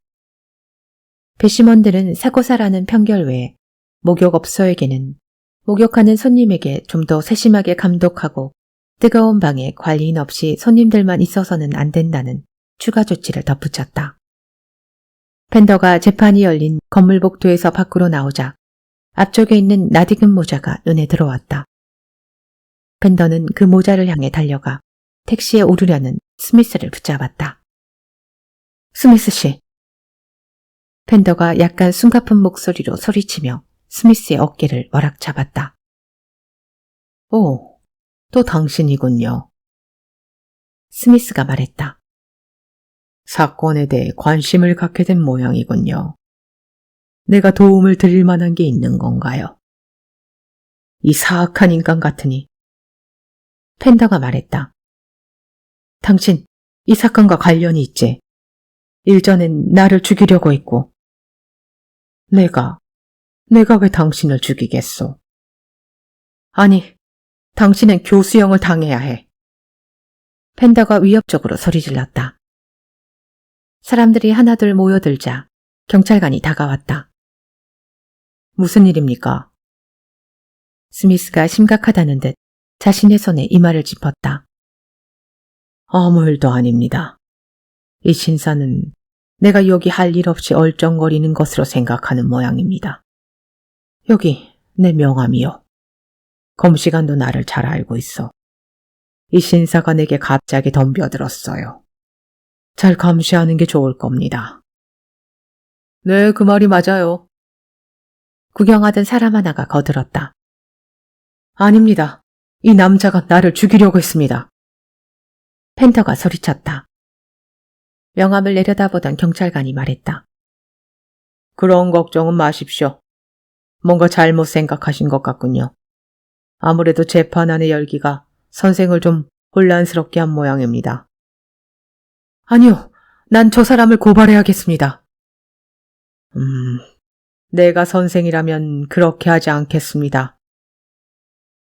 배심원들은 사고사라는 편결 외에 목욕업소에게는 목욕하는 손님에게 좀 더 세심하게 감독하고 뜨거운 방에 관리인 없이 손님들만 있어서는 안 된다는 추가 조치를 덧붙였다. 펜더가 재판이 열린 건물 복도에서 밖으로 나오자 앞쪽에 있는 낯익은 모자가 눈에 들어왔다. 펜더는 그 모자를 향해 달려가 택시에 오르려는 스미스를 붙잡았다. 스미스 씨. 펜더가 약간 숨가쁜 목소리로 소리치며 스미스의 어깨를 와락 잡았다. 오, 또 당신이군요. 스미스가 말했다. 사건에 대해 관심을 갖게 된 모양이군요. 내가 도움을 드릴 만한 게 있는 건가요? 이 사악한 인간 같으니. 펜더가 말했다. 당신, 이 사건과 관련이 있지. 일전엔 나를 죽이려고 했고. 내가 왜 당신을 죽이겠소? 아니, 당신은 교수형을 당해야 해. 펜더가 위협적으로 소리질렀다. 사람들이 하나둘 모여들자 경찰관이 다가왔다. 무슨 일입니까? 스미스가 심각하다는 듯 자신의 손에 이마를 짚었다. 아무 일도 아닙니다. 이 신사는 내가 여기 할 일 없이 얼쩡거리는 것으로 생각하는 모양입니다. 여기 내 명함이요. 검시관도 나를 잘 알고 있어. 이 신사가 내게 갑자기 덤벼들었어요. 잘 감시하는 게 좋을 겁니다. 네, 그 말이 맞아요. 구경하던 사람 하나가 거들었다. 아닙니다. 이 남자가 나를 죽이려고 했습니다. 펜더가 소리쳤다. 명함을 내려다보던 경찰관이 말했다. 그런 걱정은 마십시오. 뭔가 잘못 생각하신 것 같군요. 아무래도 재판안의 열기가 선생을 좀 혼란스럽게 한 모양입니다. 아니요, 난 저 사람을 고발해야겠습니다. 내가 선생이라면 그렇게 하지 않겠습니다.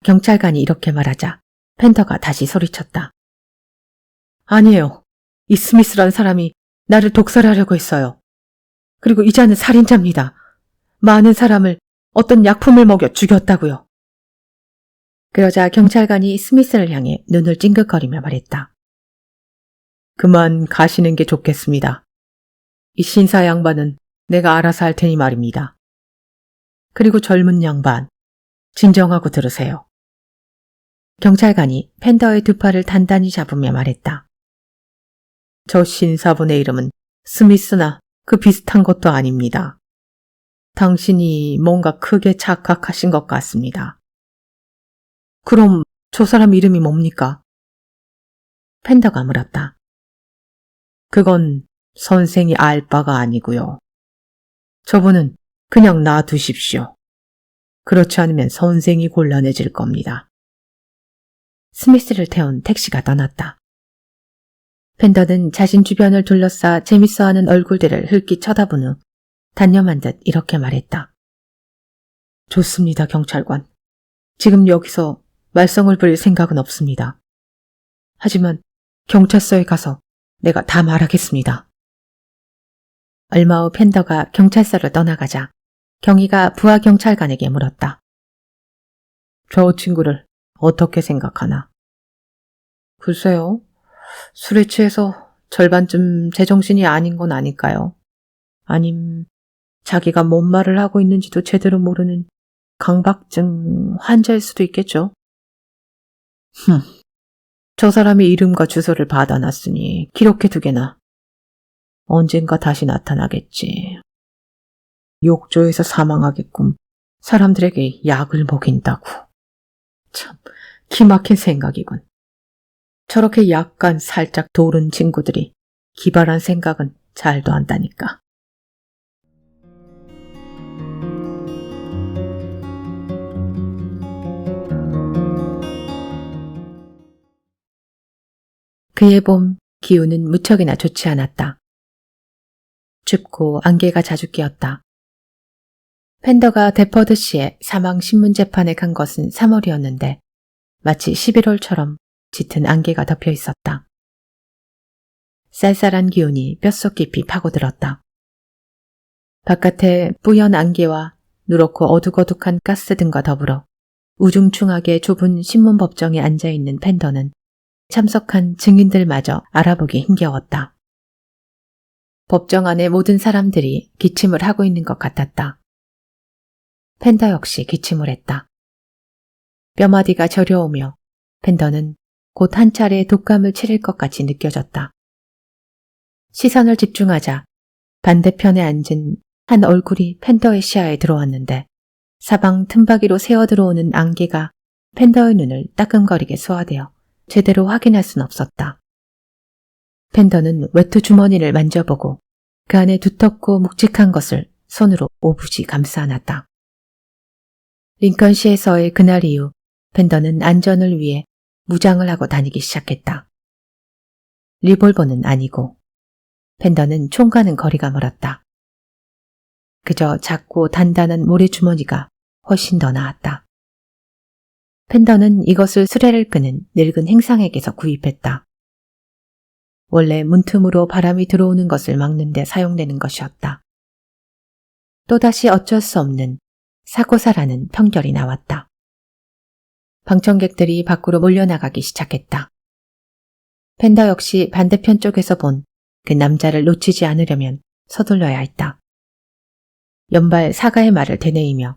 경찰관이 이렇게 말하자 펜더가 다시 소리쳤다. 아니에요. 이 스미스란 사람이 나를 독살하려고 했어요. 그리고 이자는 살인자입니다. 많은 사람을 어떤 약품을 먹여 죽였다고요. 그러자 경찰관이 스미스를 향해 눈을 찡긋거리며 말했다. 그만 가시는 게 좋겠습니다. 이 신사 양반은 내가 알아서 할 테니 말입니다. 그리고 젊은 양반, 진정하고 들으세요. 경찰관이 펜더의 두 팔을 단단히 잡으며 말했다. 저 신사분의 이름은 스미스나 그 비슷한 것도 아닙니다. 당신이 뭔가 크게 착각하신 것 같습니다. 그럼 저 사람 이름이 뭡니까? 펜더가 물었다. 그건 선생이 알 바가 아니고요. 저분은 그냥 놔두십시오. 그렇지 않으면 선생이 곤란해질 겁니다. 스미스를 태운 택시가 떠났다. 펜더는 자신 주변을 둘러싸 재밌어하는 얼굴들을 흘낏 쳐다본 후 단념한 듯 이렇게 말했다. 좋습니다, 경찰관. 지금 여기서 말썽을 부릴 생각은 없습니다. 하지만 경찰서에 가서 내가 다 말하겠습니다. 얼마 후 펜더가 경찰서를 떠나가자 경위가 부하경찰관에게 물었다. 저 친구를 어떻게 생각하나? 글쎄요. 술에 취해서 절반쯤 제정신이 아닌 건 아닐까요? 아님 자기가 뭔 말을 하고 있는지도 제대로 모르는 강박증 환자일 수도 있겠죠. 저 사람의 이름과 주소를 받아놨으니 기록해두게나. 언젠가 다시 나타나겠지. 욕조에서 사망하게끔 사람들에게 약을 먹인다고. 참 기막힌 생각이군. 저렇게 약간 살짝 도른 친구들이 기발한 생각은 잘도 한다니까. 그의 봄 기후는 무척이나 좋지 않았다. 춥고 안개가 자주 끼었다. 펜더가 데퍼드시에 사망 신문 재판에 간 것은 3월이었는데 마치 11월처럼 짙은 안개가 덮여 있었다. 쌀쌀한 기운이 뼛속 깊이 파고들었다. 바깥에 뿌연 안개와 누렇고 어둑어둑한 가스 등과 더불어 우중충하게 좁은 신문법정에 앉아있는 펜더는 참석한 증인들마저 알아보기 힘겨웠다. 법정 안의 모든 사람들이 기침을 하고 있는 것 같았다. 펜더 역시 기침을 했다. 뼈마디가 저려오며 펜더는 곧 한 차례 독감을 치를 것 같이 느껴졌다. 시선을 집중하자 반대편에 앉은 한 얼굴이 펜더의 시야에 들어왔는데 사방 틈바귀로 새어들어오는 안개가 펜더의 눈을 따끔거리게 소화되어 제대로 확인할 순 없었다. 펜더는 외투 주머니를 만져보고 그 안에 두텁고 묵직한 것을 손으로 오붓이 감싸 안았다. 링컨시에서의 그날 이후 펜더는 안전을 위해 무장을 하고 다니기 시작했다. 리볼버는 아니고 펜더는 총과는 거리가 멀었다. 그저 작고 단단한 모래주머니가 훨씬 더 나았다. 펜더는 이것을 수레를 끄는 늙은 행상에게서 구입했다. 원래 문틈으로 바람이 들어오는 것을 막는 데 사용되는 것이었다. 또다시 어쩔 수 없는 사고사라는 편결이 나왔다. 방청객들이 밖으로 몰려나가기 시작했다. 펜더 역시 반대편 쪽에서 본 그 남자를 놓치지 않으려면 서둘러야 했다. 연발 사가의 말을 되뇌이며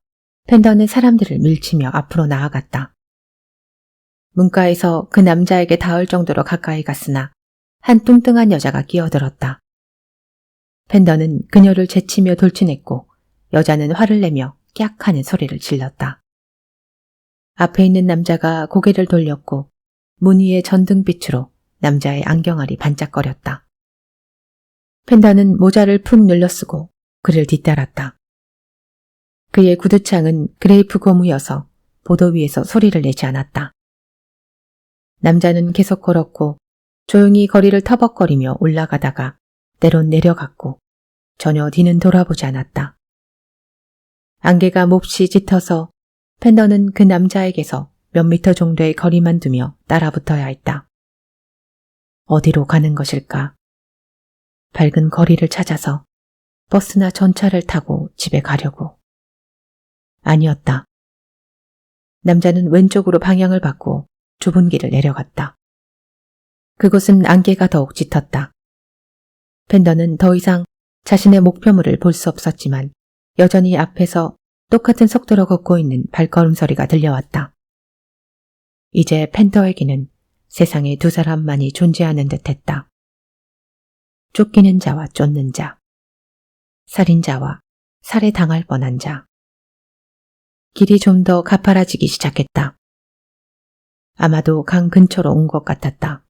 펜더는 사람들을 밀치며 앞으로 나아갔다. 문가에서 그 남자에게 닿을 정도로 가까이 갔으나 한 뚱뚱한 여자가 끼어들었다. 펜더는 그녀를 제치며 돌진했고 여자는 화를 내며 깍 하는 소리를 질렀다. 앞에 있는 남자가 고개를 돌렸고 문 위의 전등빛으로 남자의 안경알이 반짝거렸다. 펜더는 모자를 푹 눌러쓰고 그를 뒤따랐다. 그의 구두창은 그레이프 고무여서 보도 위에서 소리를 내지 않았다. 남자는 계속 걸었고 조용히 거리를 터벅거리며 올라가다가 때론 내려갔고 전혀 뒤는 돌아보지 않았다. 안개가 몹시 짙어서 펜더는 그 남자에게서 몇 미터 정도의 거리만 두며 따라붙어야 했다. 어디로 가는 것일까? 밝은 거리를 찾아서 버스나 전차를 타고 집에 가려고. 아니었다. 남자는 왼쪽으로 방향을 바꾸어 좁은 길을 내려갔다. 그곳은 안개가 더욱 짙었다. 펜더는 더 이상 자신의 목표물을 볼 수 없었지만 여전히 앞에서 똑같은 속도로 걷고 있는 발걸음 소리가 들려왔다. 이제 펜더에게는 세상에 두 사람만이 존재하는 듯했다. 쫓기는 자와 쫓는 자, 살인자와 살해당할 뻔한 자. 길이 좀 더 가파라지기 시작했다. 아마도 강 근처로 온 것 같았다.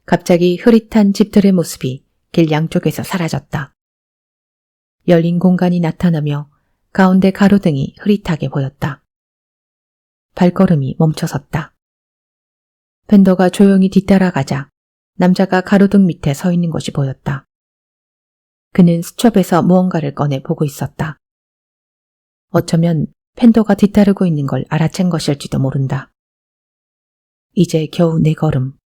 갑자기 흐릿한 집들의 모습이 길 양쪽에서 사라졌다. 열린 공간이 나타나며 가운데 가로등이 흐릿하게 보였다. 발걸음이 멈춰섰다. 펜더가 조용히 뒤따라가자 남자가 가로등 밑에 서 있는 것이 보였다. 그는 수첩에서 무언가를 꺼내 보고 있었다. 어쩌면 펜더가 뒤따르고 있는 걸 알아챈 것일지도 모른다. 이제 겨우 4걸음.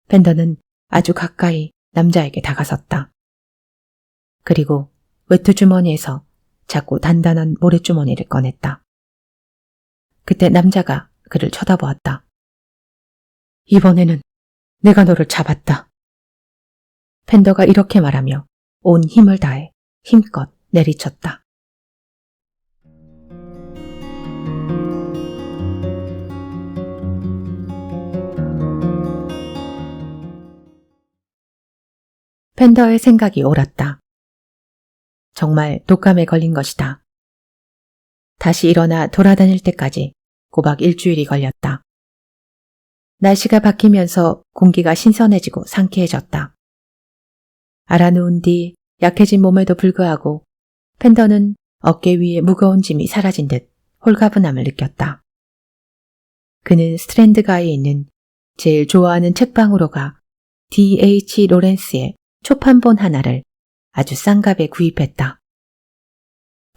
펜더는 아주 가까이 남자에게 다가섰다. 그리고 외투 주머니에서 작고 단단한 모래주머니를 꺼냈다. 그때 남자가 그를 쳐다보았다. 이번에는 내가 너를 잡았다. 펜더가 이렇게 말하며 온 힘을 다해 힘껏 내리쳤다. 펜더의 생각이 옳았다. 정말 독감에 걸린 것이다. 다시 일어나 돌아다닐 때까지 꼬박 일주일이 걸렸다. 날씨가 바뀌면서 공기가 신선해지고 상쾌해졌다. 알아누운 뒤 약해진 몸에도 불구하고 펜더는 어깨 위에 무거운 짐이 사라진 듯 홀가분함을 느꼈다. 그는 스트랜드가에 있는 제일 좋아하는 책방으로 가 D.H. 로렌스의 초판본 하나를 아주 싼 값에 구입했다.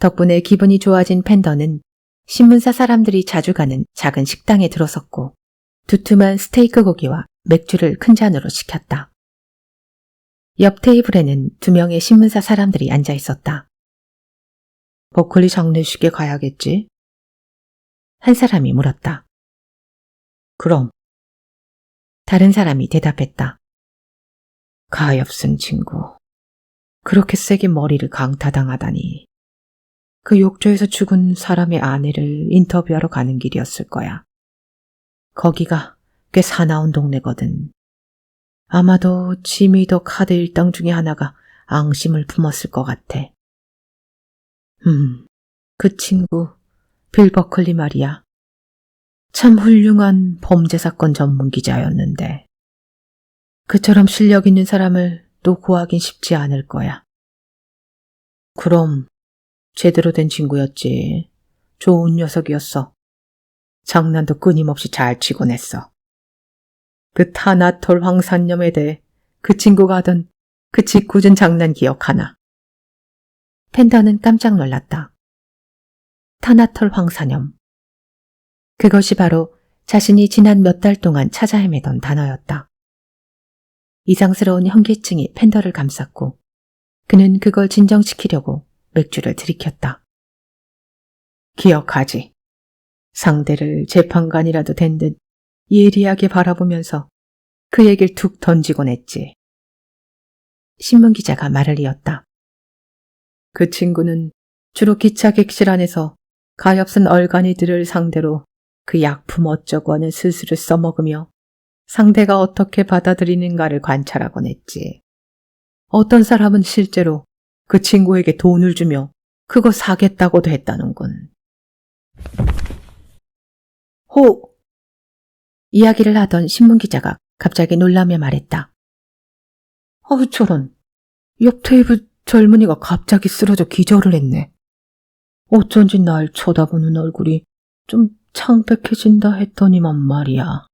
덕분에 기분이 좋아진 펜더는 신문사 사람들이 자주 가는 작은 식당에 들어섰고 두툼한 스테이크 고기와 맥주를 큰 잔으로 시켰다. 옆 테이블에는 2명의 신문사 사람들이 앉아 있었다. 버클리 장례식에 가야겠지? 한 사람이 물었다. 그럼. 다른 사람이 대답했다. 가엾은 친구. 그렇게 세게 머리를 강타당하다니. 그 욕조에서 죽은 사람의 아내를 인터뷰하러 가는 길이었을 거야. 거기가 꽤 사나운 동네거든. 아마도 지미 더 카드 일당 중에 하나가 앙심을 품었을 것 같아. 그 친구 빌 버클리 말이야. 참 훌륭한 범죄사건 전문 기자였는데 그처럼 실력 있는 사람을 또 구하긴 쉽지 않을 거야. 그럼 제대로 된 친구였지. 좋은 녀석이었어. 장난도 끊임없이 잘 치곤 했어. 그 타나톨 황산염에 대해 그 친구가 하던 그 짓궂은 장난 기억하나? 펜더는 깜짝 놀랐다. 타나톨 황산염. 그것이 바로 자신이 지난 몇 달 동안 찾아 헤매던 단어였다. 이상스러운 현기증이 펜더를 감쌌고 그는 그걸 진정시키려고 맥주를 들이켰다. 기억하지. 상대를 재판관이라도 된 듯 예리하게 바라보면서 그 얘기를 툭 던지곤 했지. 신문기자가 말을 이었다. 그 친구는 주로 기차 객실 안에서 가엾은 얼간이들을 상대로 그 약품 어쩌고 하는 스스를 써먹으며 상대가 어떻게 받아들이는가를 관찰하곤 했지. 어떤 사람은 실제로 그 친구에게 돈을 주며 그거 사겠다고도 했다는군. 호! 이야기를 하던 신문기자가 갑자기 놀라며 말했다. 저런. 옆 테이블 젊은이가 갑자기 쓰러져 기절을 했네. 어쩐지 날 쳐다보는 얼굴이 좀 창백해진다 했더니만 말이야.